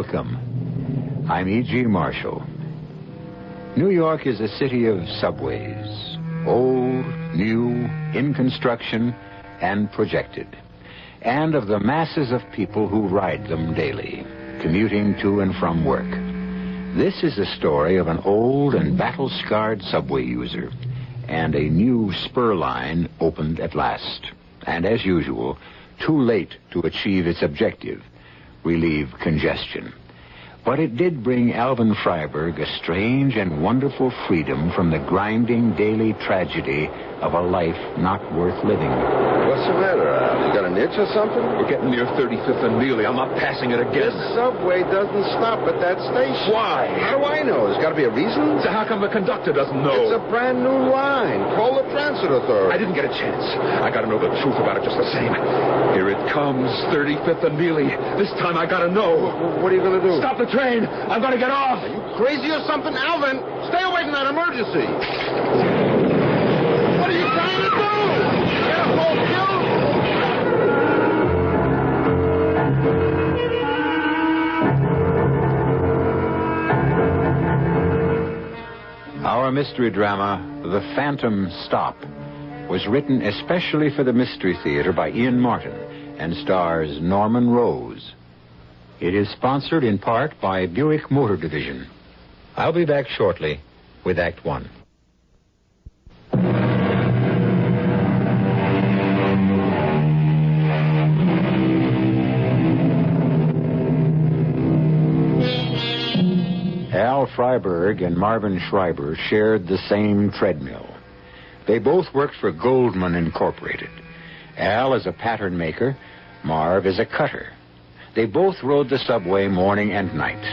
Welcome. I'm E.G. Marshall. New York is a city of subways. Old, new, in construction, and projected. And of the masses of people who ride them daily, commuting to and from work. This is a story of an old and battle-scarred subway user. And a new spur line opened at last. And as usual, too late to achieve its objective, relieve congestion. But it did bring Alvin Freiberg a strange and wonderful freedom from the grinding daily tragedy of a life not worth living. What's the matter, Al? You got an itch or something? We're getting near 35th and Neely. I'm not passing it again. This subway doesn't stop at that station. Why? How do I know? There's got to be a reason. So how come the conductor doesn't know? It's a brand new line. Call the transit authority. I didn't get a chance. I got to know the truth about it just the same. Here it comes, 35th and Neely. This time I got to know. What are you going to do? Stop the train. I'm going to get off. Are you crazy or something? Alvin, stay away from that emergency. What are you trying to do? Get a hold of you? Our mystery drama, The Phantom Stop, was written especially for the Mystery Theater by Ian Martin and stars Norman Rose. It is sponsored in part by Buick Motor Division. I'll be back shortly with Act One. Al Freiberg and Marvin Schreiber shared the same treadmill. They both worked for Goldman Incorporated. Al is a pattern maker, Marv is a cutter. They both rode the subway morning and night.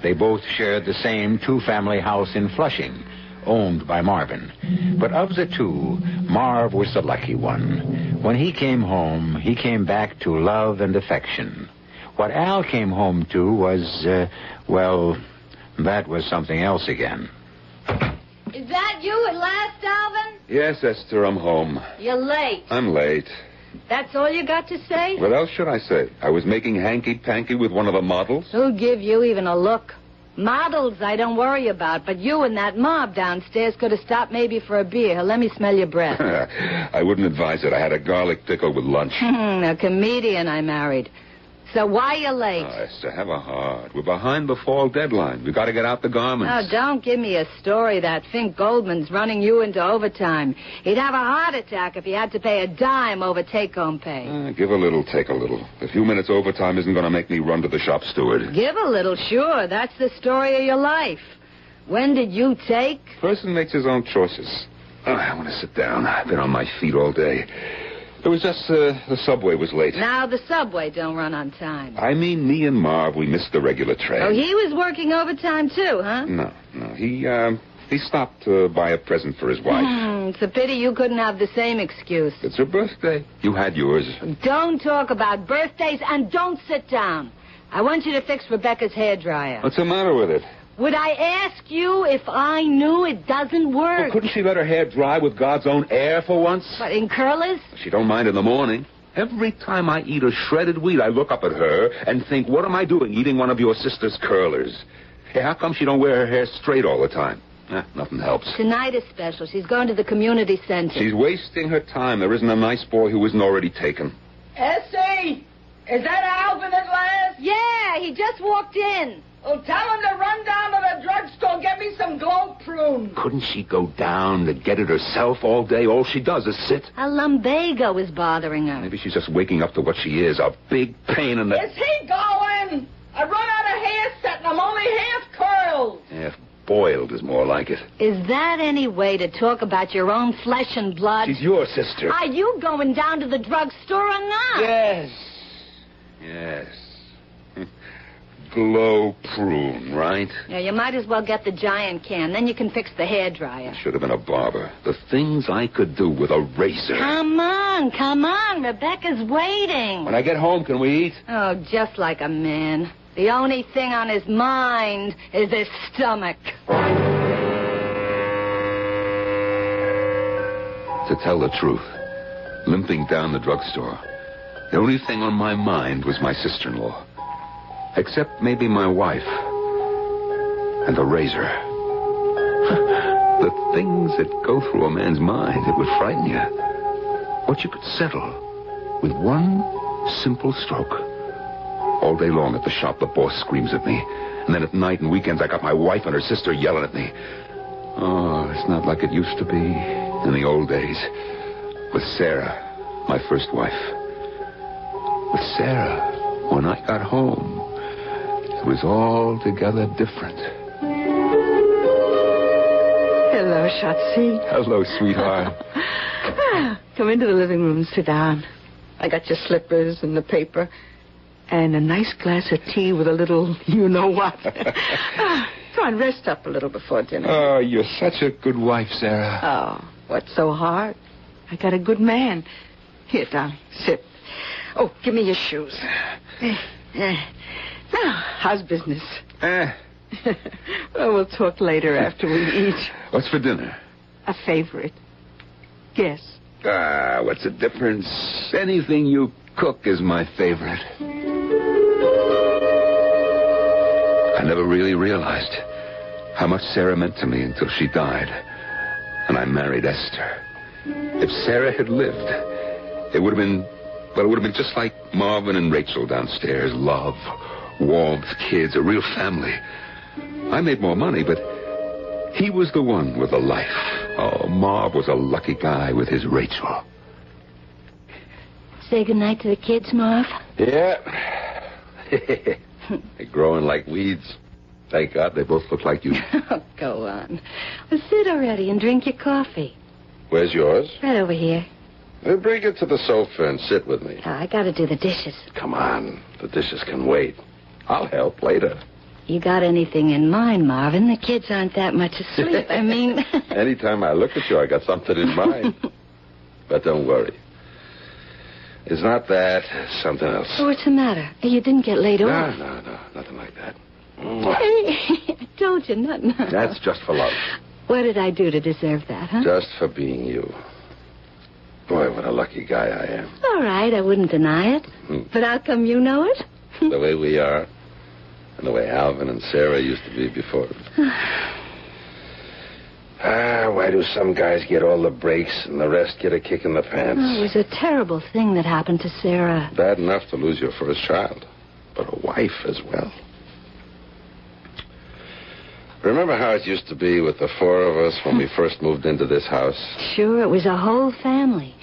They both shared the same two-family house in Flushing, owned by Marvin. But of the two, Marv was the lucky one. When he came home, he came back to love and affection. What Al came home to was, that was something else again. Is that you at last, Alvin? Yes, Esther, I'm home. You're late. I'm late. That's all you got to say? What else should I say? I was making hanky-panky with one of the models. Who'll give you even a look? Models I don't worry about, but you and that mob downstairs could have stopped maybe for a beer. Let me smell your breath. I wouldn't advise it. I had a garlic pickle with lunch. A comedian I married. So why you late? Oh, Esther, have a heart. We're behind the fall deadline. We've got to get out the garments. Oh, don't give me a story that Fink Goldman's running you into overtime. He'd have a heart attack if he had to pay a dime over take-home pay. Give a little, take a little. A few minutes overtime isn't going to make me run to the shop steward. Give a little, sure. That's the story of your life. When did you take? Person makes his own choices. Oh, I want to sit down. I've been on my feet all day. It was just the subway was late. Now the subway don't run on time. I mean, me and Marv, we missed the regular train. Oh, he was working overtime too, huh? No. He stopped to buy a present for his wife. It's a pity you couldn't have the same excuse. It's her birthday. You had yours. Don't talk about birthdays and don't sit down. I want you to fix Rebecca's hairdryer. What's the matter with it? Would I ask you if I knew it doesn't work? Well, couldn't she let her hair dry with God's own air for once? What, in curlers? She don't mind in the morning. Every time I eat a shredded wheat, I look up at her and think, what am I doing eating one of your sister's curlers? Hey, how come she don't wear her hair straight all the time? Nothing helps. Tonight is special. She's going to the community center. She's wasting her time. There isn't a nice boy who isn't already taken. Essie, is that Alvin at last? Yeah, he just walked in. Well, tell him to run down to the drugstore, get me some glow prune. Couldn't she go down to get it herself all day? All she does is sit. A lumbago is bothering her. Maybe she's just waking up to what she is, a big pain in the... Is he going? I run out of hair set and I'm only half curled. Half boiled is more like it. Is that any way to talk about your own flesh and blood? She's your sister. Are you going down to the drugstore or not? Yes. Glow prune, right? Yeah, you might as well get the giant can. Then you can fix the hairdryer. Should have been a barber. The things I could do with a razor. Come on. Rebecca's waiting. When I get home, can we eat? Oh, just like a man. The only thing on his mind is his stomach. To tell the truth, limping down the drugstore, the only thing on my mind was my sister-in-law. Except maybe my wife. And the razor. The things that go through a man's mind that would frighten you. What you could settle with one simple stroke. All day long at the shop, the boss screams at me. And then at night and weekends, I got my wife and her sister yelling at me. Oh, it's not like it used to be in the old days. With Sarah, my first wife. With Sarah, when I got home, it was altogether different. Hello, Shotzi. Hello, sweetheart. Come into the living room and sit down. I got your slippers and the paper and a nice glass of tea with a little you-know-what. Come on, rest up a little before dinner. Oh, you're such a good wife, Sarah. Oh, what's so hard? I got a good man. Here, darling, sit. Oh, give me your shoes. Now, how's business? Well, we'll talk later after we eat. What's for dinner? A favorite. Guess. What's the difference? Anything you cook is my favorite. I never really realized how much Sarah meant to me until she died. And I married Esther. If Sarah had lived, it would have been just like Marvin and Rachel downstairs. Love, warmth, kids, a real family. I made more money, but he was the one with a life. Oh, Marv was a lucky guy with his Rachel. Say goodnight to the kids, Marv. Yeah. They're growing like weeds. Thank God they both look like you. Oh, go on. Well, sit already and drink your coffee. Where's yours? Right over here. Bring it to the sofa and sit with me. I gotta do the dishes. Come on. The dishes can wait. I'll help later. You got anything in mind, Marvin? The kids aren't that much asleep. I mean... Anytime I look at you, I got something in mind. But don't worry. It's not that. It's something else. Oh, what's the matter? You didn't get laid off. No. Nothing like that. Hey, I told you, nothing. That's just for love. What did I do to deserve that, huh? Just for being you. Boy, what a lucky guy I am. All right, I wouldn't deny it. But how come you know it? The way we are. And the way Alvin and Sarah used to be before. Why do some guys get all the breaks and the rest get a kick in the pants? Oh, it was a terrible thing that happened to Sarah. Bad enough to lose your first child, but a wife as well. Remember how it used to be with the four of us when we first moved into this house? Sure, it was a whole family.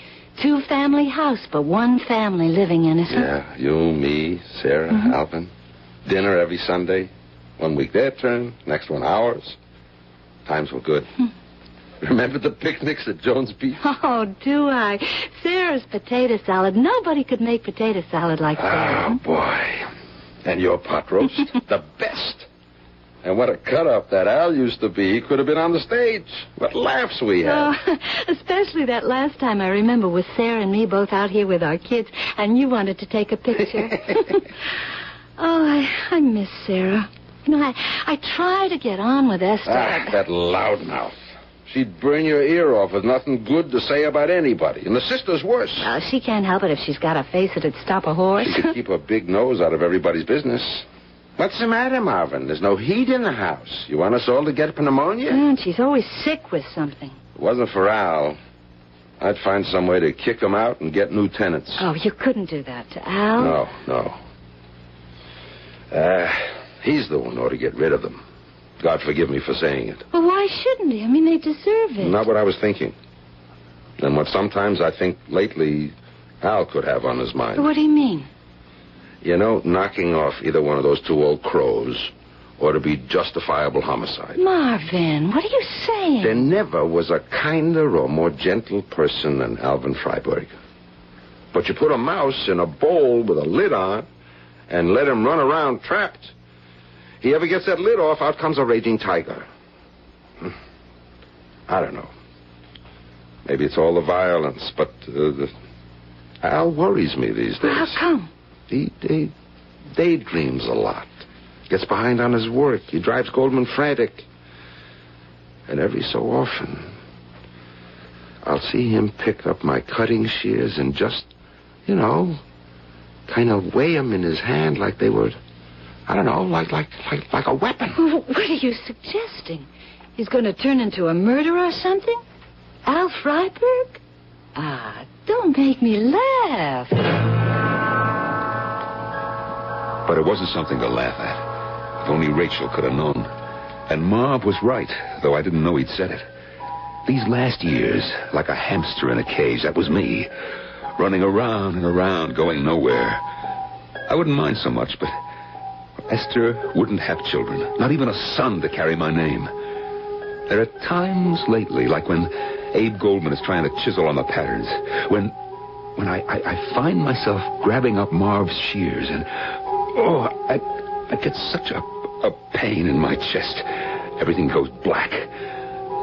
2-family house, but one family living in it. Yeah, you, me, Sarah, Alvin. Dinner every Sunday. 1 week their turn, next one ours. Times were good. Remember the picnics at Jones Beach? Oh, do I? Sarah's potato salad. Nobody could make potato salad like Sarah. Oh, boy. And your pot roast? The best. And what a cut-up that Al used to be. He could have been on the stage. What laughs we had. Oh, especially that last time I remember with Sarah and me both out here with our kids, and you wanted to take a picture. Oh, I miss Sarah. You know, I try to get on with Esther. That loudmouth. She'd burn your ear off with nothing good to say about anybody. And the sister's worse. Well, she can't help it if she's got a face that'd stop a horse. She could keep her big nose out of everybody's business. What's the matter, Marvin? There's no heat in the house. You want us all to get pneumonia? And she's always sick with something. If it wasn't for Al, I'd find some way to kick them out and get new tenants. Oh, you couldn't do that to Al? No. He's the one who ought to get rid of them. God forgive me for saying it. Well, why shouldn't he? I mean, they deserve it. Not what I was thinking. And what sometimes I think lately Al could have on his mind. What do you mean? You know, knocking off either one of those two old crows ought to be justifiable homicide. Marvin, what are you saying? There never was a kinder or more gentle person than Alvin Freiberg. But you put a mouse in a bowl with a lid on and let him run around trapped. He ever gets that lid off, out comes a raging tiger. I don't know. Maybe it's all the violence, but Al worries me these days. How come? He daydreams a lot. Gets behind on his work. He drives Goldman frantic. And every so often, I'll see him pick up my cutting shears and just, kind of weigh them in his hand like they were I don't know, like a weapon. What are you suggesting? He's going to turn into a murderer or something? Al Freiberg? Ah, don't make me laugh. But it wasn't something to laugh at. If only Rachel could have known. And Marv was right, though I didn't know he'd said it. These last years, like a hamster in a cage, that was me. Running around and around, going nowhere. I wouldn't mind so much, but Esther wouldn't have children. Not even a son to carry my name. There are times lately, like when Abe Goldman is trying to chisel on the patterns, when I find myself grabbing up Marv's shears and, I get such a pain in my chest. Everything goes black.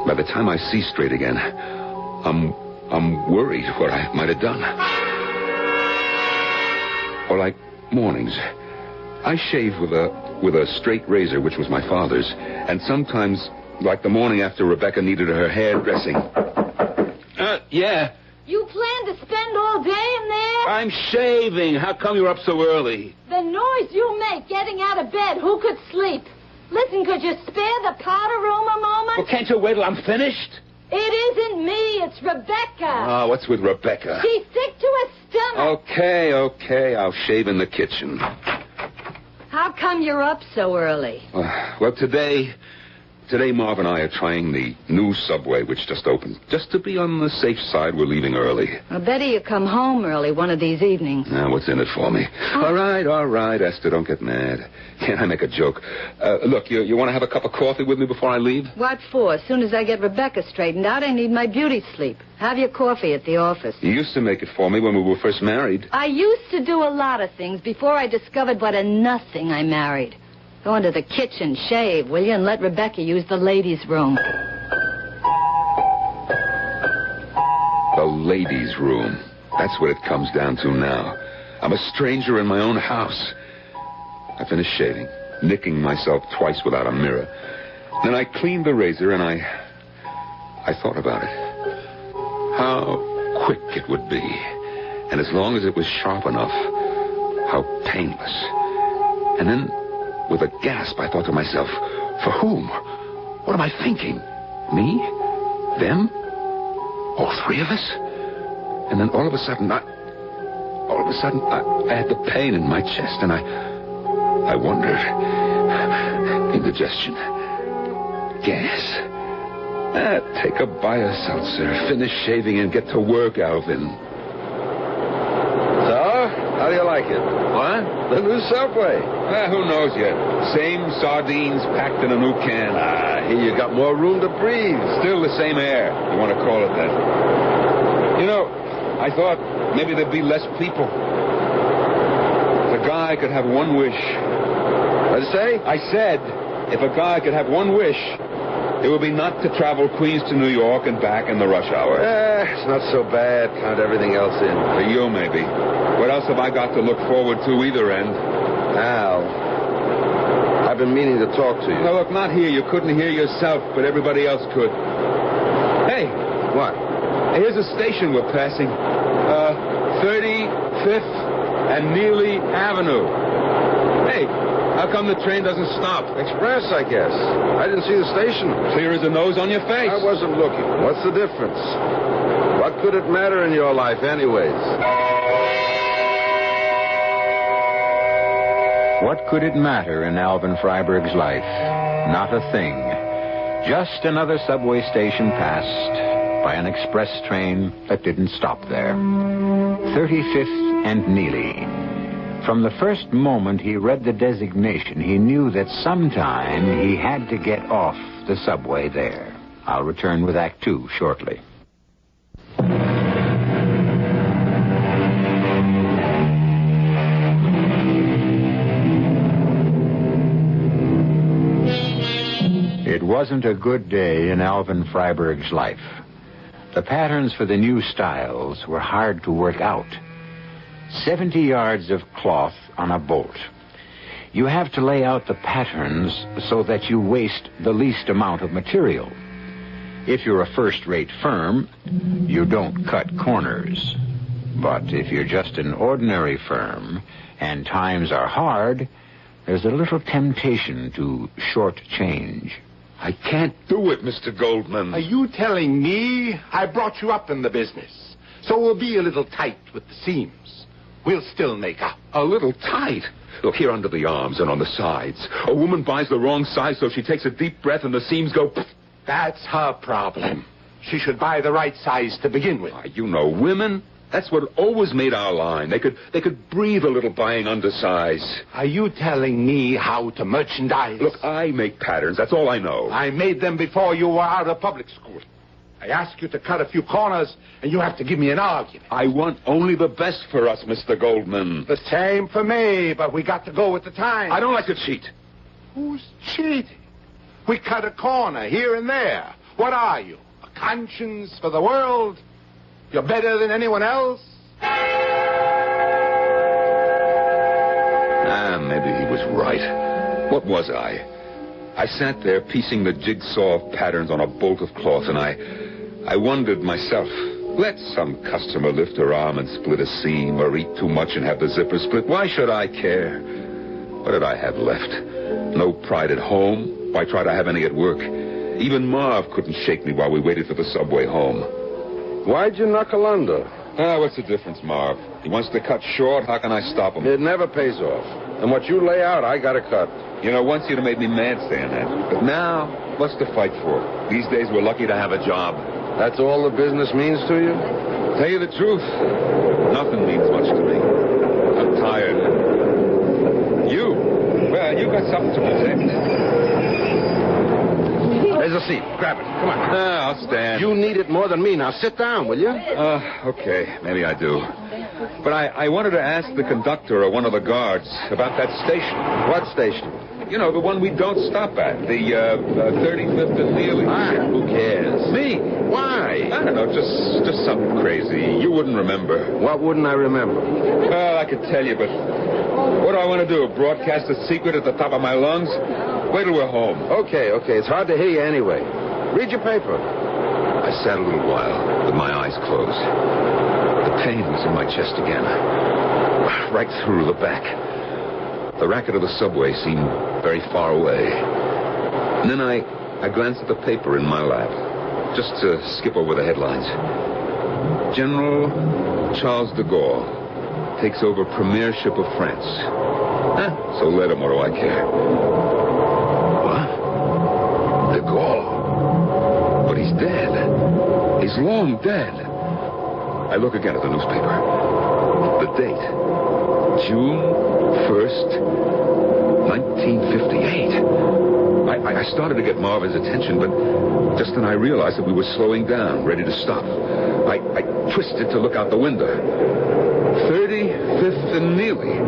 By the time I see straight again, I'm worried what I might have done. Or like mornings. I shave with a straight razor, which was my father's, and sometimes, like the morning after Rebecca needed her hairdressing. Yeah. You plan to spend all day in there? I'm shaving. How come you're up so early? The noise you make getting out of bed, who could sleep? Listen, could you spare the powder room a moment? Well, can't you wait till I'm finished? It isn't me, it's Rebecca. Oh, what's with Rebecca? She's sick to her stomach. Okay. I'll shave in the kitchen. How come you're up so early? Well, today Marv and I are trying the new Subway, which just opened. Just to be on the safe side, we're leaving early. I better you come home early one of these evenings. Now, what's in it for me? All right, Esther, don't get mad. Can't I make a joke? Look, you want to have a cup of coffee with me before I leave? What for? As soon as I get Rebecca straightened out, I need my beauty sleep. Have your coffee at the office. You used to make it for me when we were first married. I used to do a lot of things before I discovered what a nothing I married. Go into the kitchen, shave, will you, and let Rebecca use the ladies' room. The ladies' room. That's what it comes down to now. I'm a stranger in my own house. I finished shaving, nicking myself twice without a mirror. Then I cleaned the razor, and I thought about it. How quick it would be. And as long as it was sharp enough, how painless. And then, with a gasp, I thought to myself, for whom? What am I thinking? Me? Them? All three of us? And then all of a sudden, I had the pain in my chest, and I wondered, indigestion, gas. Take a Bio-Seltzer, finish shaving, and get to work, Alvin. So, how do you like it? What? The new Subway. Who knows yet? Same sardines packed in a new can. Here you got more room to breathe. Still the same air, you want to call it that. You know, I thought maybe there'd be less people. If a guy could have one wish. What'd you say? I said, if a guy could have one wish, it would be not to travel Queens to New York and back in the rush hour. It's not so bad. Count everything else in. For you, maybe. What else have I got to look forward to either end? Al, I've been meaning to talk to you. No, look, not here. You couldn't hear yourself, but everybody else could. Hey. What? Here's a station we're passing. 35th and Neely Avenue. Hey, how come the train doesn't stop? Express, I guess. I didn't see the station. Clear as a nose on your face. I wasn't looking. What's the difference? What could it matter in your life anyways? What could it matter in Alvin Freiberg's life? Not a thing. Just another subway station passed by an express train that didn't stop there. 35th and Neely. From the first moment he read the designation, he knew that sometime he had to get off the subway there. I'll return with Act 2 shortly. It wasn't a good day in Alvin Freiberg's life. The patterns for the new styles were hard to work out. 70 yards of cloth on a bolt. You have to lay out the patterns so that you waste the least amount of material. If you're a first-rate firm, you don't cut corners. But if you're just an ordinary firm and times are hard, there's a little temptation to shortchange. I can't do it, Mr. Goldman. Are you telling me I brought you up in the business? So we'll be a little tight with the seams. We'll still make up. A little tight. Look, here under the arms and on the sides. A woman buys the wrong size, so she takes a deep breath and the seams go... That's her problem. She should buy the right size to begin with. You know women. That's what always made our line. They could breathe a little buying undersize. Are you telling me how to merchandise? Look, I make patterns. That's all I know. I made them before you were out of public school. I ask you to cut a few corners, and you have to give me an argument. I want only the best for us, Mr. Goldman. The same for me, but we got to go with the time. I don't like to cheat. Who's cheating? We cut a corner here and there. What are you, a conscience for the world? You're better than anyone else? Maybe he was right. What was I? I sat there piecing the jigsaw of patterns on a bolt of cloth, and I wondered myself, let some customer lift her arm and split a seam, or eat too much and have the zipper split. Why should I care? What did I have left? No pride at home. Why try to have any at work? Even Marv couldn't shake me while we waited for the subway home. Why'd you knuckle under? What's the difference, Marv? He wants to cut short. How can I stop him? It never pays off. And what you lay out, I gotta cut. You know, once you'd have made me mad saying that. But now, what's to fight for? These days, we're lucky to have a job. That's all the business means to you? Tell you the truth, nothing means much to me. I'm tired. You got something to protect. There's a seat. Grab it. Come on. I'll stand. You need it more than me. Now sit down, will you? Okay. Maybe I do. But I wanted to ask the conductor or one of the guards about that station. What station? You know, the one we don't stop at. The 35th and Neely. Who cares? Me. Why? I don't know. Just something crazy. You wouldn't remember. What wouldn't I remember? Well, I could tell you, but what do I want to do? Broadcast a secret at the top of my lungs? Wait till we're home. Okay. It's hard to hear you anyway. Read your paper. I sat a little while with my eyes closed. The pain was in my chest again. Right through the back. The racket of the subway seemed very far away. And then I glanced at the paper in my lap, just to skip over the headlines. General Charles de Gaulle takes over premiership of France. So let him, what do I care? What? De Gaulle? But he's dead. He's long dead. I look again at the newspaper. The date. June 1st, 1958. I started to get Marvin's attention, but just then I realized that we were slowing down, ready to stop. I twisted to look out the window. 35th and Neely.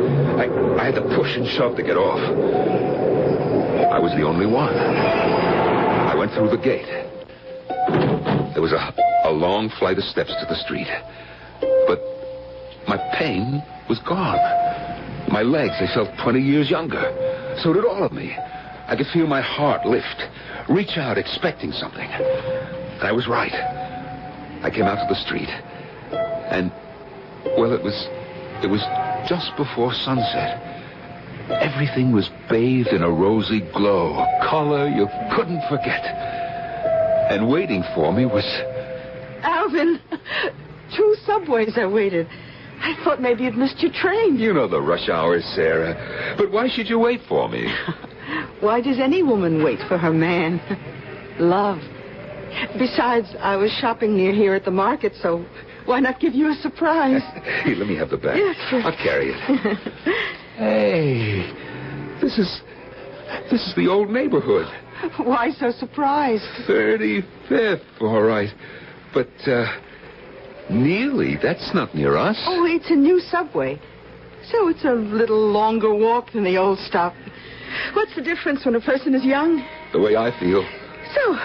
I had to push and shove to get off. I was the only one. I went through the gate. There was a long flight of steps to the street. But my pain was gone. My legs, they felt 20 years younger. So did all of me. I could feel my heart lift, reach out expecting something. And I was right. I came out to the street. And, well, it was just before sunset. Everything was bathed in a rosy glow, a color you couldn't forget. And waiting for me was... Alvin, 2 subways I waited. I thought maybe you'd missed your train. You know the rush hours, Sarah. But why should you wait for me? Why does any woman wait for her man? Love. Besides, I was shopping near here at the market, so why not give you a surprise? Here, let me have the bag. Yes, sure. I'll carry it. Hey, this is the old neighborhood. Why so surprised? 35th, all right. But, Neely, that's not near us. Oh, it's a new subway. So it's a little longer walk than the old stop. What's the difference when a person is young? The way I feel. So,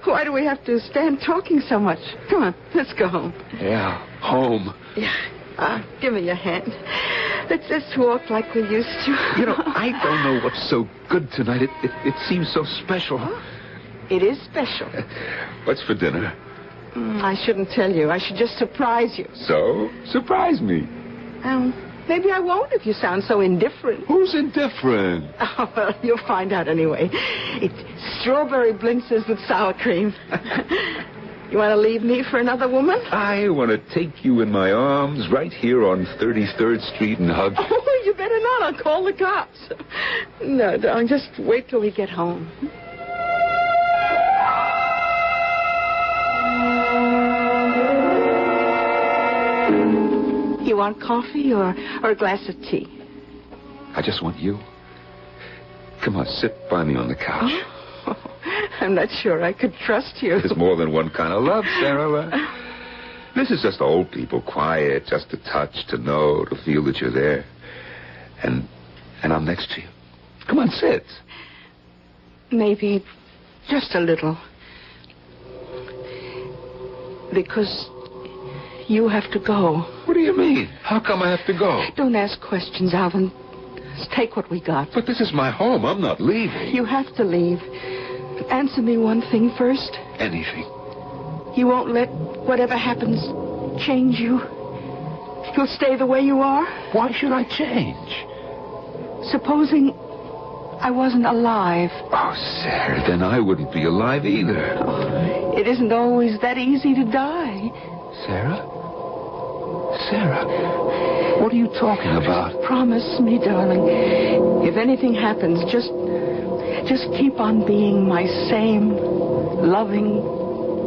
why do we have to stand talking so much? Come on, let's go home. Yeah, home. Yeah, give me your hand. Let's just walk like we used to. You know, I don't know what's so good tonight. It seems so special. Oh, it is special. What's for dinner? I shouldn't tell you. I should just surprise you. So, surprise me. Maybe I won't if you sound so indifferent. Who's indifferent? Oh, well, you'll find out anyway. It's strawberry blintzes with sour cream. You want to leave me for another woman? I want to take you in my arms right here on 33rd Street and hug. Oh, you better not. I'll call the cops. No, darling, just wait till we get home. You want coffee or a glass of tea? I just want you. Come on, sit by me on the couch. Oh, I'm not sure I could trust you. There's more than one kind of love, Sarah. This is just old people, quiet, just to touch, to know, to feel that you're there. And I'm next to you. Come on, sit. Maybe just a little. Because you have to go. What do you mean? How come I have to go? Don't ask questions, Alvin. Just take what we got. But this is my home. I'm not leaving. You have to leave. Answer me one thing first. Anything. You won't let whatever happens change you? You'll stay the way you are? Why should I change? Supposing I wasn't alive. Oh, Sarah, then I wouldn't be alive either. Oh, it isn't always that easy to die. Sarah? Sarah, what are you talking about? Promise me, darling, if anything happens, just keep on being my same loving,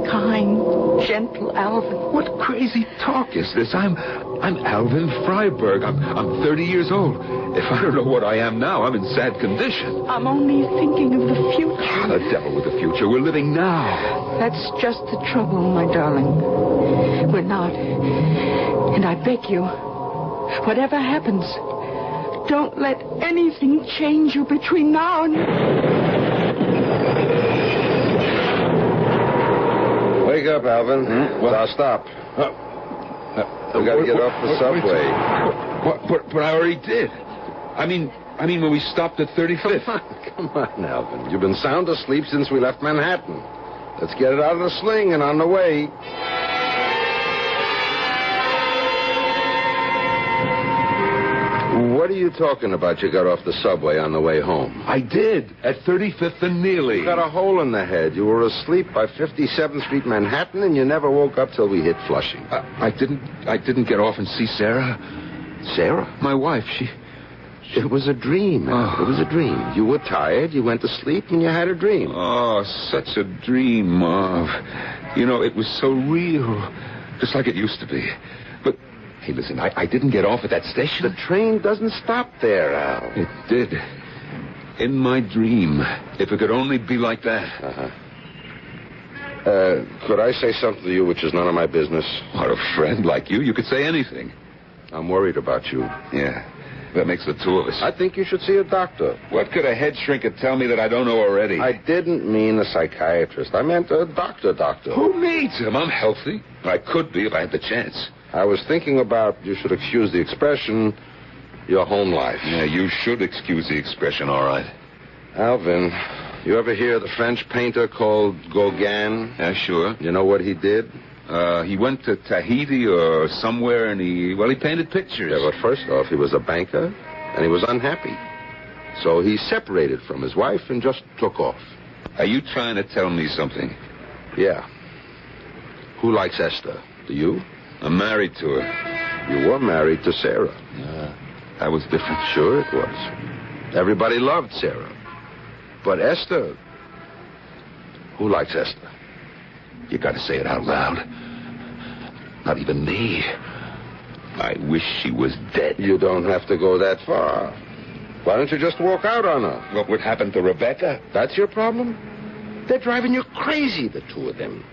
kind, gentle Alvin. What crazy talk is this? I'm Alvin Freiberg. I'm 30 years old. If I don't know what I am now, I'm in sad condition. I'm only thinking of the future. The devil with the future. We're living now. That's just the trouble, my darling. We're not. And I beg you, whatever happens, don't let anything change you between now and... Wake up, Alvin. Now stop. We got to get off the subway. But I already did. I mean when we stopped at 35th. Come on, Alvin. You've been sound asleep since we left Manhattan. Let's get it out of the sling and on the way. What are you talking about? You got off the subway on the way home. I did. At 35th and Neely. You got a hole in the head. You were asleep by 57th Street, Manhattan, and you never woke up till we hit Flushing. I didn't get off and see Sarah. Sarah? My wife, It was a dream. Oh. It was a dream. You were tired, you went to sleep, and you had a dream. Oh, such a dream, Marv. You know, it was so real. Just like it used to be. But, hey, listen, I didn't get off at that station. The train doesn't stop there, Al. It did. In my dream. If it could only be like that. Could I say something to you which is none of my business? What, a friend like you could say anything. I'm worried about you. Yeah. That makes the two of us. I think you should see a doctor. What could a head shrinker tell me that I don't know already? I didn't mean a psychiatrist. I meant a doctor. Who needs him? I'm healthy. I could be if I had the chance. I was thinking about, you should excuse the expression, your home life. Yeah, you should excuse the expression, all right. Alvin, you ever hear of the French painter called Gauguin? Yeah, sure. You know what he did? He went to Tahiti or somewhere, and he painted pictures. Yeah, but first off, he was a banker, and he was unhappy. So he separated from his wife and just took off. Are you trying to tell me something? Yeah. Who likes Esther? Do you? I'm married to her. You were married to Sarah. That was different. Sure it was. Everybody loved Sarah. But Esther... Who likes Esther? You gotta say it out loud. Not even me. I wish she was dead. You don't have to go that far. Why don't you just walk out on her? What would happen to Rebecca? That's your problem? They're driving you crazy, the two of them.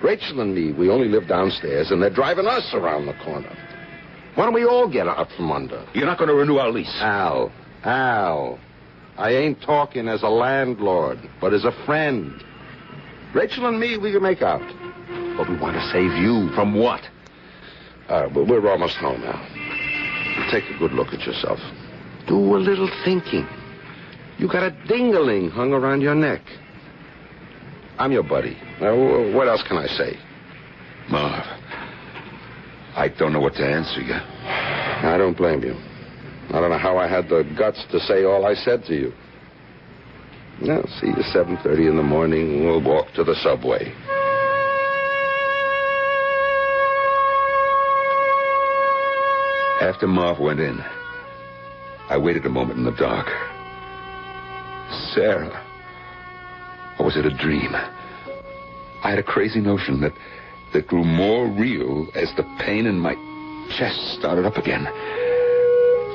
Rachel and me, we only live downstairs, and they're driving us around the corner. Why don't we all get out from under? You're not going to renew our lease. Al, I ain't talking as a landlord, but as a friend. Rachel and me, we can make out. But we want to save you. From what? But we're almost home now. Take a good look at yourself. Do a little thinking. You got a ding-a-ling hung around your neck. I'm your buddy. Now, what else can I say? Marv, I don't know what to answer you. I don't blame you. I don't know how I had the guts to say all I said to you. I'll see you 7:30 in the morning. We'll walk to the subway. After Marv went in, I waited a moment in the dark. Sarah. Or was it a dream? I had a crazy notion that grew more real as the pain in my chest started up again.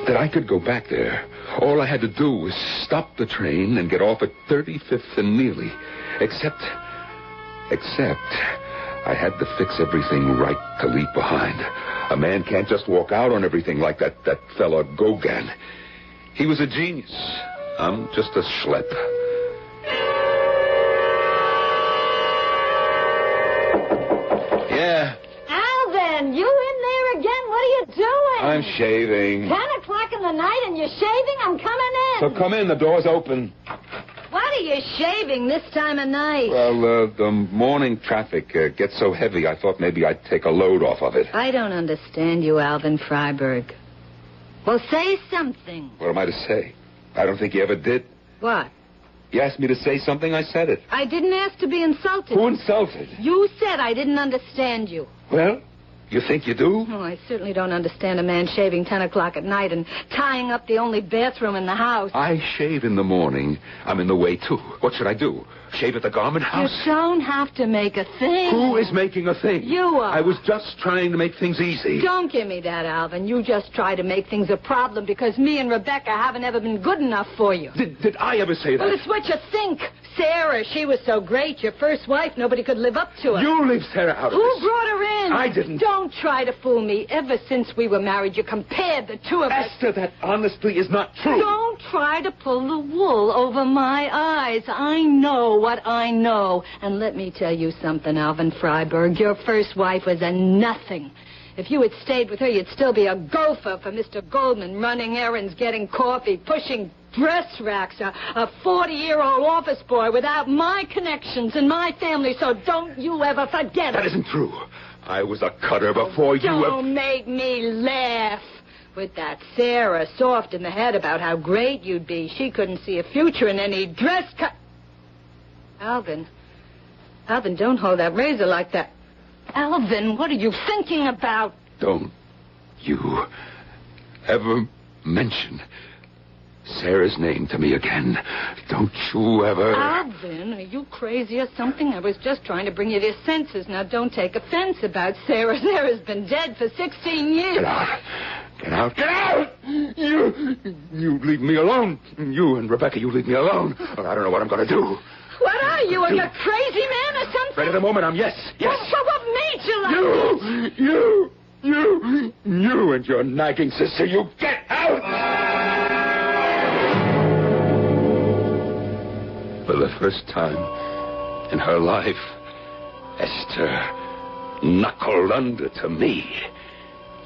That I could go back there. All I had to do was stop the train and get off at 35th and Neely. Except I had to fix everything right to leave behind. A man can't just walk out on everything like that fella Gauguin. He was a genius. I'm just a schlep. Yeah. Alvin, you in there again? What are you doing? I'm shaving. 10 o'clock in the night and you're shaving? I'm coming in. So come in, the door's open. What are you shaving this time of night? Well, the morning traffic gets so heavy, I thought maybe I'd take a load off of it. I don't understand you, Alvin Freiberg. Well, say something. What am I to say? I don't think you ever did. What? You asked me to say something, I said it. I didn't ask to be insulted. Who insulted? You said I didn't understand you. Well, you think you do? Oh, I certainly don't understand a man shaving 10 o'clock at night and tying up the only bathroom in the house. I shave in the morning. I'm in the way, too. What should I do? Shave at the garment house? You don't have to make a thing. Who is making a thing? You are. I was just trying to make things easy. Don't give me that, Alvin. You just try to make things a problem because me and Rebecca haven't ever been good enough for you. Did I ever say that? Well, it's what you think. Sarah, she was so great. Your first wife, nobody could live up to her. You leave Sarah out of Who this. brought her in? I didn't. Don't try to fool me. Ever since we were married, you compared the two of us. Esther, that honestly is not true. Don't try to pull the wool over my eyes. I know what I know. And let me tell you something, Alvin Freiberg. Your first wife was a nothing. If you had stayed with her, you'd still be a gopher for Mr. Goldman, running errands, getting coffee, pushing dress racks, a 40-year-old office boy without my connections and my family, so don't you ever forget it. That isn't true. I was a cutter before you... Don't make me laugh. With that Sarah soft in the head about how great you'd be, she couldn't see a future in any dress cut. Alvin, don't hold that razor like that. Alvin, what are you thinking about? Don't you ever mention Sarah's name to me again. Don't you ever... Alvin, are you crazy or something? I was just trying to bring you to your senses. Now, don't take offense about Sarah. Sarah's been dead for 16 years. Get out. Get out. Get out! You leave me alone. You and Rebecca, you leave me alone. Or I don't know what I'm going to do. What are you, a crazy man or something? Right at the moment, I'm yes. What made you like this? You and your nagging sister, you get out! For the first time in her life, Esther knuckled under to me.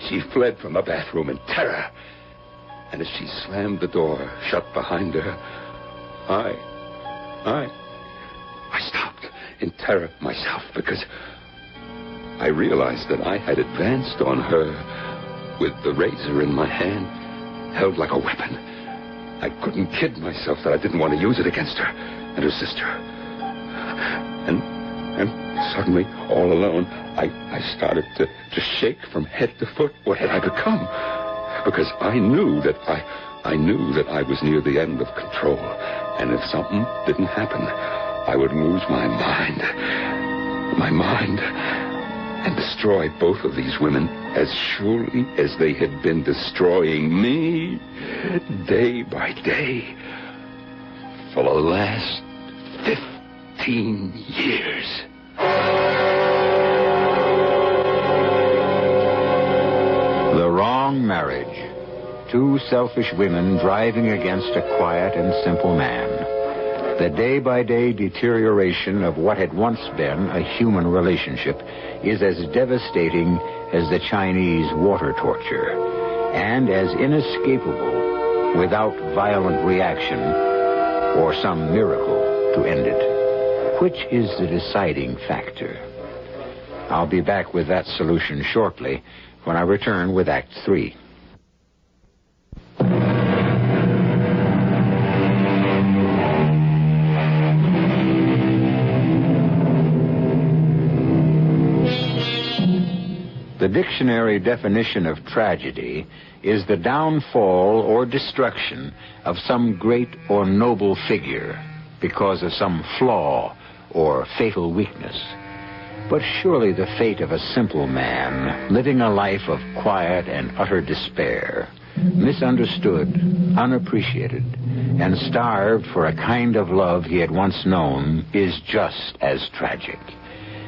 She fled from the bathroom in terror. And as she slammed the door shut behind her, I stopped in terror myself because I realized that I had advanced on her with the razor in my hand, held like a weapon. I couldn't kid myself that I didn't want to use it against her and her sister. And suddenly, all alone, I started to shake from head to foot. What had I become? Because I knew that I was near the end of control. And if something didn't happen, I would lose my mind, and destroy both of these women as surely as they had been destroying me day by day for the last 15 years. The wrong marriage. Two selfish women driving against a quiet and simple man. The day-by-day deterioration of what had once been a human relationship is as devastating as the Chinese water torture, and as inescapable without violent reaction or some miracle to end it. Which is the deciding factor? I'll be back with that solution shortly when I return with Act 3. The dictionary definition of tragedy is the downfall or destruction of some great or noble figure because of some flaw or fatal weakness. But surely the fate of a simple man living a life of quiet and utter despair, misunderstood, unappreciated, and starved for a kind of love he had once known, is just as tragic.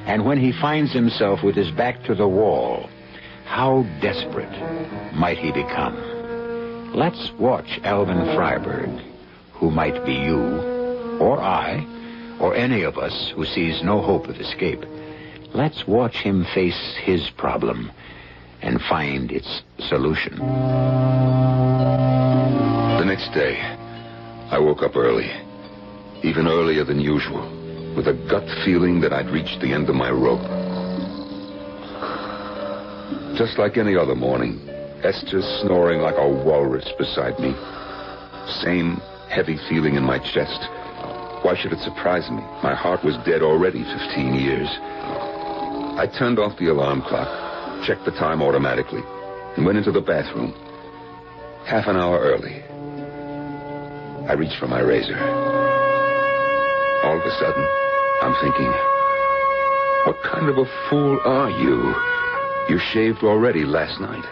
And when he finds himself with his back to the wall, how desperate might he become? Let's watch Alvin Freiberg, who might be you, or I, or any of us who sees no hope of escape. Let's watch him face his problem and find its solution. The next day, I woke up early, even earlier than usual, with a gut feeling that I'd reached the end of my rope. Just like any other morning, Esther's snoring like a walrus beside me. Same heavy feeling in my chest. Why should it surprise me? My heart was dead already 15 years. I turned off the alarm clock, checked the time automatically, and went into the bathroom. Half an hour early. I reached for my razor. All of a sudden, I'm thinking, what kind of a fool are you? You shaved already last night.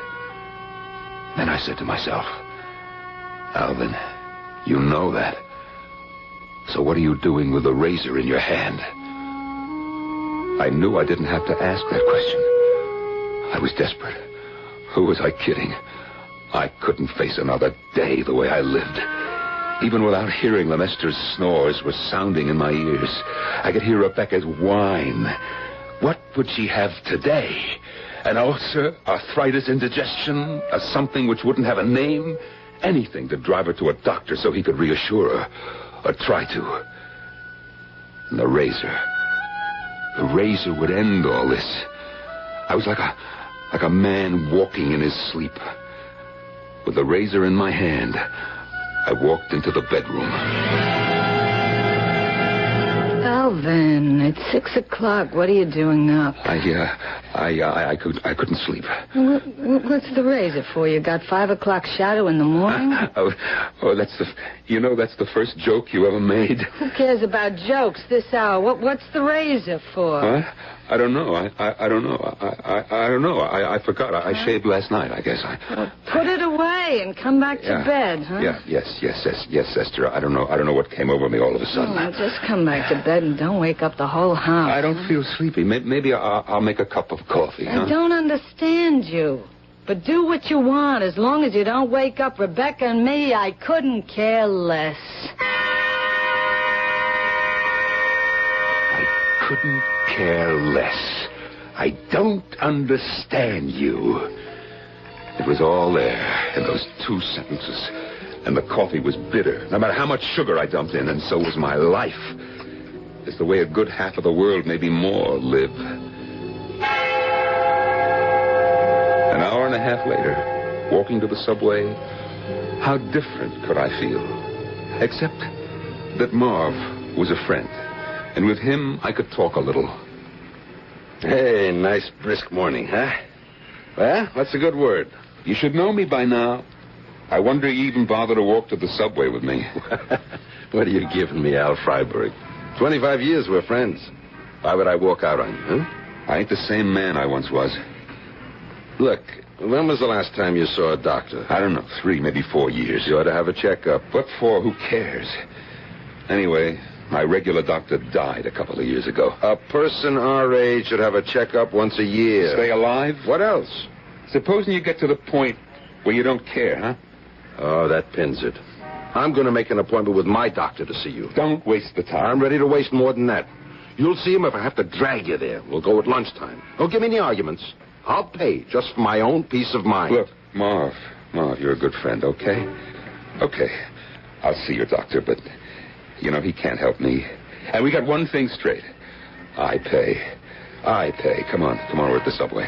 Then I said to myself, Alvin, you know that. So what are you doing with the razor in your hand? I knew I didn't have to ask that question. I was desperate. Who was I kidding? I couldn't face another day the way I lived. Even without hearing them, Esther's snores were sounding in my ears. I could hear Rebecca's whine. What would she have today? An ulcer, arthritis, indigestion, a something which wouldn't have a name? Anything to drive her to a doctor so he could reassure her, or try to. And the razor would end all this. I was like a man walking in his sleep. With the razor in my hand, I walked into the bedroom. Alvin, it's 6 o'clock. What are you doing up? I couldn't sleep. What's the razor for? You got 5 o'clock shadow in the morning? That's the first joke you ever made. Who cares about jokes this hour? What's the razor for? Huh? I don't know. I don't know. I don't know. I forgot. I shaved last night, I guess. Well, put it away and come back to bed, huh? Yes, Esther. I don't know what came over me all of a sudden. Oh, just come back to bed and don't wake up the whole house. I don't feel sleepy. Maybe I'll make a cup of coffee. I don't understand you. But do what you want. As long as you don't wake up Rebecca and me, I couldn't care less. I couldn't care less. I don't understand you. It was all there in those 2 sentences. And the coffee was bitter, no matter how much sugar I dumped in, and so was my life. It's the way a good half of the world, maybe more, live. An hour and a half later, walking to the subway, how different could I feel? Except that Marv was a friend, and with him I could talk a little. Hey, nice brisk morning, huh? Well, what's a good word? You should know me by now. I wonder you even bother to walk to the subway with me. What are you giving me, Al Freiberg? 25 years we're friends. Why would I walk out on you, huh? I ain't the same man I once was. Look, when was the last time you saw a doctor? I don't know, 3, maybe 4 years. You ought to have a checkup. What for? Who cares? Anyway, my regular doctor died a couple of years ago. A person our age should have a checkup once a year. Stay alive? What else? Supposing you get to the point where you don't care, huh? Oh, that pins it. I'm going to make an appointment with my doctor to see you. Don't waste the time. I'm ready to waste more than that. You'll see him if I have to drag you there. We'll go at lunchtime. Don't give me any arguments. I'll pay just for my own peace of mind. Look, Marv, you're a good friend, okay? Okay, I'll see your doctor, but, he can't help me. And we got one thing straight. I pay. Come on, we're at the subway.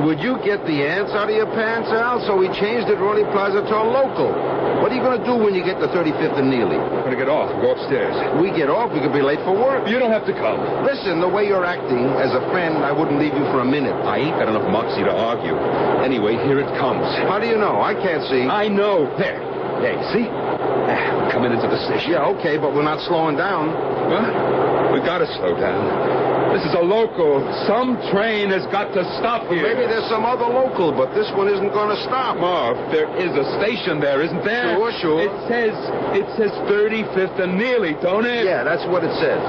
Would you get the ants out of your pants, Al? So we changed it Ronnie Plaza to a local. What are you you going to do when you get to 35th and Neely? I'm going to get off and go upstairs. We get off, we could be late for work. You don't have to come. Listen, the way you're acting, as a friend, I wouldn't leave you for a minute. I ain't got enough moxie to argue. Anyway, here it comes. How do you know? I can't see. I know. There, you see? We're coming into the station. Yeah, okay, but we're not slowing down. What? We got to slow down. This is a local. Some train has got to stop here. Maybe there's some other local, but this one isn't going to stop. Marv, there is a station there, isn't there? Sure. It says 35th and Neely, don't it? Yeah, that's what it says.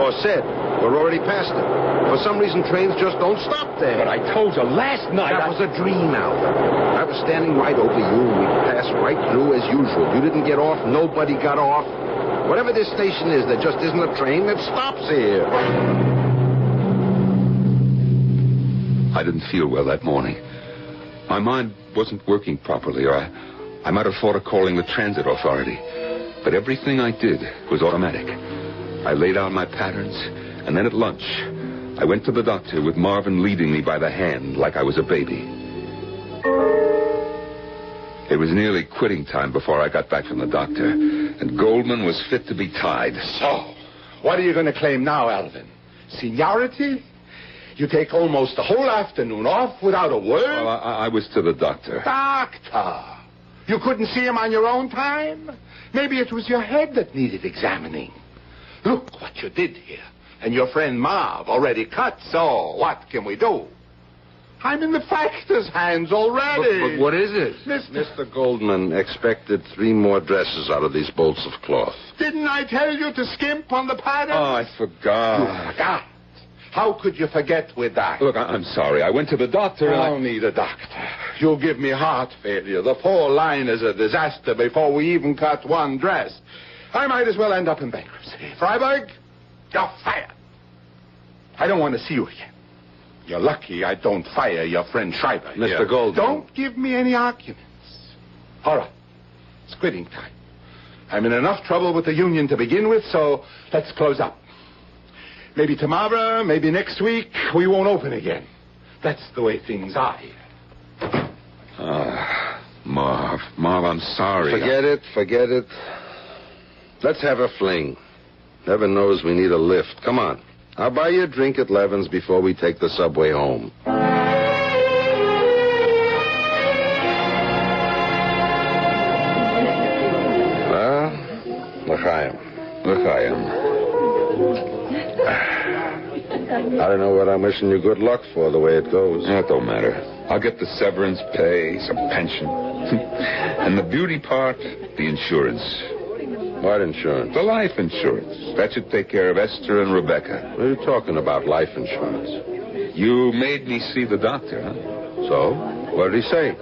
Or said. We're already past it. For some reason, trains just don't stop there. But I told you last night. That was a dream, Alvin. I was standing right over you, and we passed right through as usual. You didn't get off. Nobody got off. Whatever this station is, there just isn't a train that stops here. I didn't feel well that morning. My mind wasn't working properly, or I might have thought of calling the transit authority. But everything I did was automatic. I laid out my patterns, and then at lunch, I went to the doctor with Marvin leading me by the hand like I was a baby. It was nearly quitting time before I got back from the doctor, and Goldman was fit to be tied. So, what are you going to claim now, Alvin? Seniority? You take almost the whole afternoon off without a word? Well, I was to the doctor. Doctor? You couldn't see him on your own time? Maybe it was your head that needed examining. Look what you did here. And your friend Marv already cut, so what can we do? I'm in the factor's hands already. But what is it? Mr. Goldman expected 3 more dresses out of these bolts of cloth. Didn't I tell you to skimp on the pattern? Oh, I forgot. You forgot? How could you forget with that? Look, I'm sorry. I went to the doctor and I don't need a doctor. You'll give me heart failure. The poor line is a disaster before we even cut one dress. I might as well end up in bankruptcy. Freiberg, you're fired. I don't want to see you again. You're lucky I don't fire your friend Schreiber. Mr. Goldman. Don't give me any arguments. All right. It's quitting time. I'm in enough trouble with the union to begin with, so let's close up. Maybe tomorrow, maybe next week, we won't open again. That's the way things are here. Marv, I'm sorry. Forget it. Let's have a fling. Heaven knows we need a lift. Come on. I'll buy you a drink at Levin's before we take the subway home. L'chaim. I don't know what I'm wishing you good luck for, the way it goes. That don't matter. I'll get the severance pay, some pension. And the beauty part, the insurance. What insurance? The life insurance. That should take care of Esther and Rebecca. What are you talking about, life insurance? You made me see the doctor, huh? So? What did he say?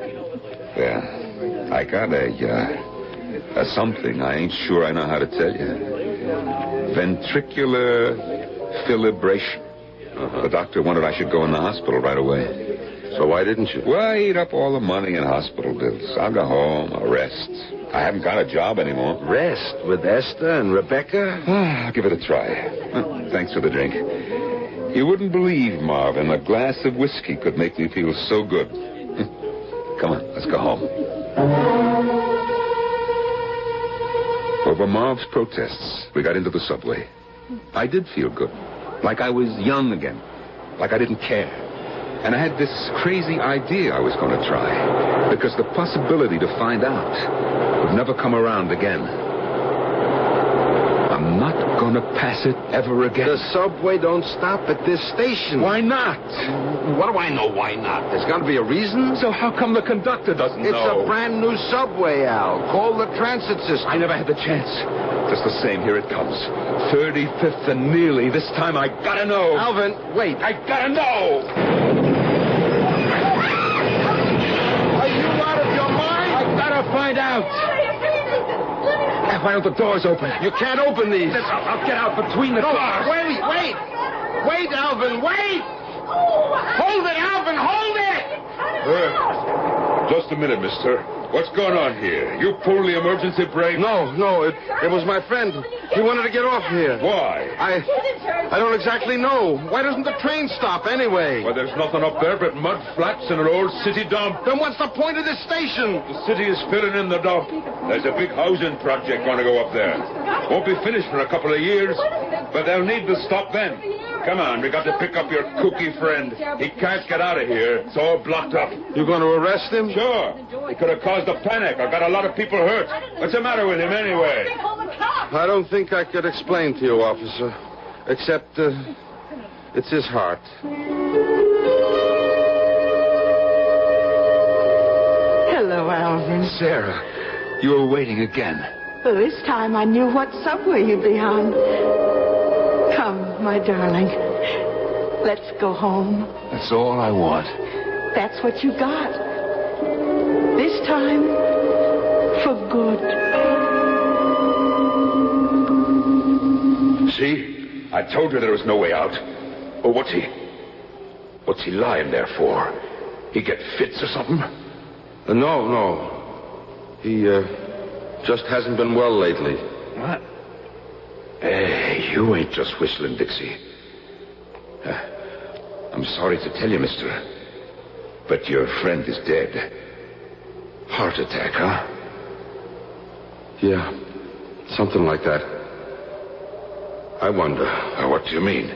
Yeah. I got a something. I ain't sure I know how to tell you. Ventricular fibrillation. The doctor wanted I should go in the hospital right away. So why didn't you? Well, I eat up all the money in hospital bills. I'll go home. I'll rest. I haven't got a job anymore. Rest with Esther and Rebecca? I'll give it a try. Thanks for the drink. You wouldn't believe, Marvin, a glass of whiskey could make me feel so good. Come on, let's go home. Over Marv's protests, we got into the subway. I did feel good. Like I was young again. Like I didn't care. And I had this crazy idea I was going to try. Because the possibility to find out would never come around again. I'm not going to pass it ever again. The subway don't stop at this station. Why not? What do I know why not? There's got to be a reason. So how come the conductor doesn't know? It's a brand new subway, Al. Call the transit system. I never had the chance. Just the same, here it comes. 35th and Neely. This time I gotta know. Alvin, wait. I gotta know. Are you out of your mind? I gotta find out. Why don't the doors open? You can't open these. I'll get out between the cars. Wait. Wait, Alvin, wait. Hold it, Alvin, hold it. Just a minute, mister. What's going on here? You pulled the emergency brake? No, it was my friend. He wanted to get off here. Why? I don't exactly know. Why doesn't the train stop anyway? Well, there's nothing up there but mud flats and an old city dump. Then what's the point of this station? The city is filling in the dump. There's a big housing project going to go up there. Won't be finished for a couple of years, but they'll need to stop then. Come on, we got to pick up your kooky friend. He can't get out of here. It's all blocked up. You going to arrest him? Sure. He could have caused a panic or got a lot of people hurt. What's the matter with him anyway? I don't think I could explain to you, officer. Except, it's his heart. Hello, Alvin. Sarah, you were waiting again. Well, this time I knew what subway you'd be on. Come, my darling. Let's go home. That's all I want. That's what you got. This time, for good. See? I told her there was no way out. Oh, what's he lying there for? He get fits or something? No. He, just hasn't been well lately. What? Hey, you ain't just whistling, Dixie. I'm sorry to tell you, mister, but your friend is dead. Heart attack, huh? Yeah, something like that. I wonder. What do you mean?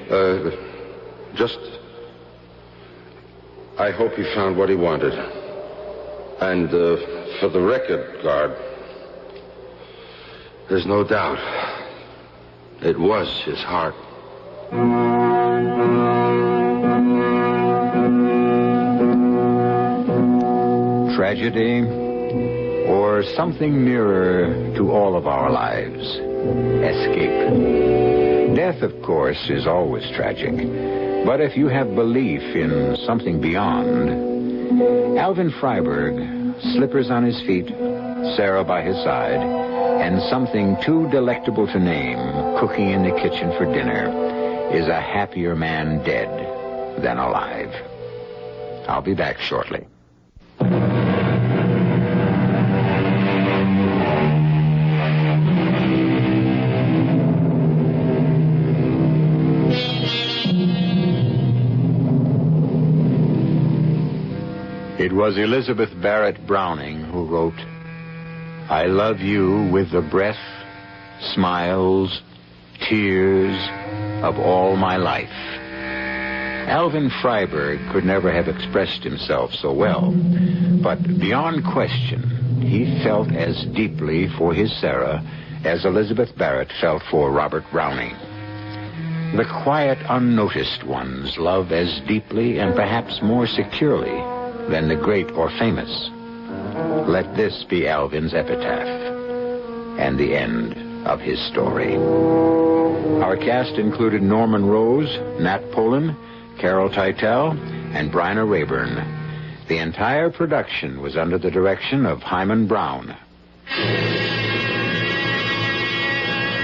I hope he found what he wanted. And, for the record, guard, there's no doubt. It was his heart. Tragedy, or something nearer to all of our lives. Escape. Death, of course, is always tragic. But if you have belief in something beyond, Alvin Freiberg, slippers on his feet, Sarah by his side, and something too delectable to name, cooking in the kitchen for dinner, is a happier man dead than alive. I'll be back shortly. It was Elizabeth Barrett Browning who wrote, "I love you with the breath, smiles, tears of all my life." Alvin Freiberg could never have expressed himself so well, but beyond question, he felt as deeply for his Sarah as Elizabeth Barrett felt for Robert Browning. The quiet, unnoticed ones love as deeply and perhaps more securely than the great or famous. Let this be Alvin's epitaph and the end of his story. Our cast included Norman Rose, Nat Polen, Carol Teitel, and Bryna Rayburn. The entire production was under the direction of Hyman Brown.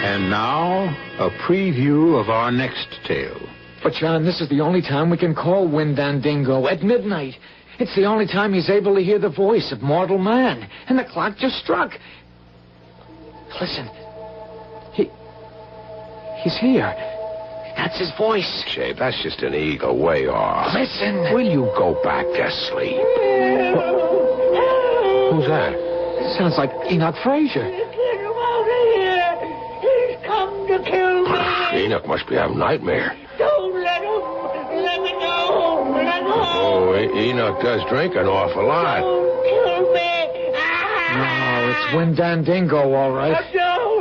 And now, a preview of our next tale. But, John, this is the only time we can call Windandingo, at midnight. It's the only time he's able to hear the voice of mortal man. And the clock just struck. Listen. He's here. That's his voice. Say, that's just an eagle way off. Listen. Will you go back to sleep? Who's that? Sounds like Enoch Fraser. Get him out of here. He's come to kill me. Enoch must be having a nightmare. Don't let him. Let me go. Let go. Oh, Enoch does drink an awful lot. Don't kill me. No, it's Windandingo, all right. Don't.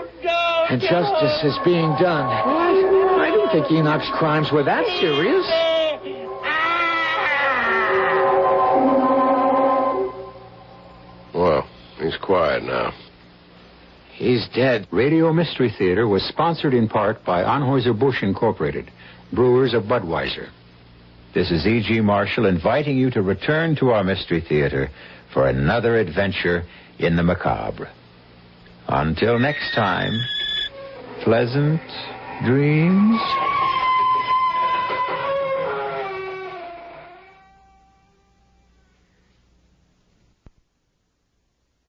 And justice is being done. What? I didn't think Enoch's crimes were that serious. Well, he's quiet now. He's dead. Radio Mystery Theater was sponsored in part by Anheuser-Busch Incorporated, brewers of Budweiser. This is E.G. Marshall inviting you to return to our Mystery Theater for another adventure in the macabre. Until next time, pleasant dreams.